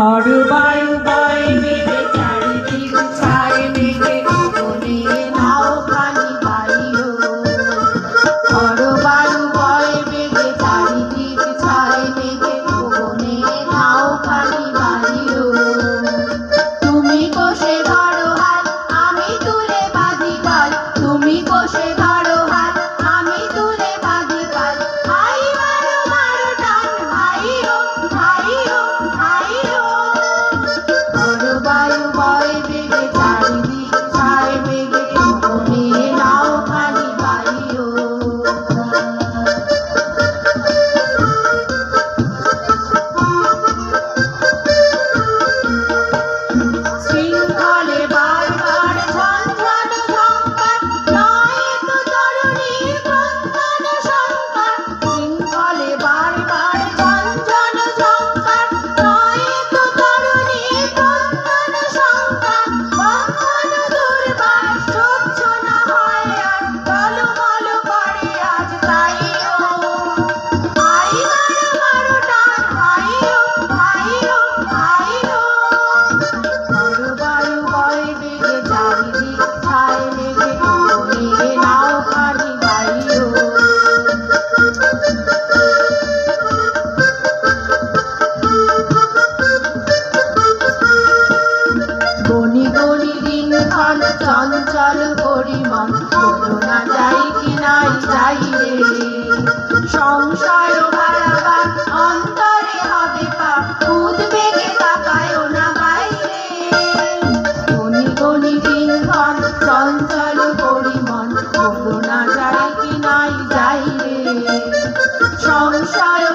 ঝড় বায়ু বয় মেঘে চারিদিক ছায় মেঘে গগনে নাও খানি বাইও। ঝড় বায়ু বয় মেঘে চারিদিক ছায় মেঘে গগনে নাও খানি বাইও। তুমি কোষে ধরো হাত আমি তুলে বাঁধি পাল, তুমি কোষে ধরো হাত আমি তুলে বাঁধি পাল। ভাই মারো মারো টান ভাইও ভাইও ভাইও। ঝড় বায়ু বয় মেঘে চারিদিক ছায় মেঘে গগনে নাও খানি বাইও। শৃঙ্খলে বারবার ঝনঝন ঝঙ্কার নয় তো তরুণীর ক্রন্দন সংকার। শৃঙ্খলে বারবার ঝনঝন ঝঙ্কার নয় তো তরুণীর ক্রন্দন সংকার। বন্ধন দুর্বার সহ্য না হয় আর টলমল করে আজ তাইও। ভাই মারো মারো টান ভাইও ভাইও ভাইও। ঝড় বায়ু বয় মেঘে চারিদিক ছায় মেঘে গগনে নাও খানি বাইও। গনি গনি দিনক্ষণ চঞ্চল পরিমণ বলো না যাই কি নাই যাই রে। সংশয় ভারাবার অন্তরে হবে পাপ উদ্বেগে তাকায়ও না বাইরে। গনি গনি দিনক্ষণ চঞ্চল পরিমণ বলো না যাই কি নাই যাই রে। সংশয়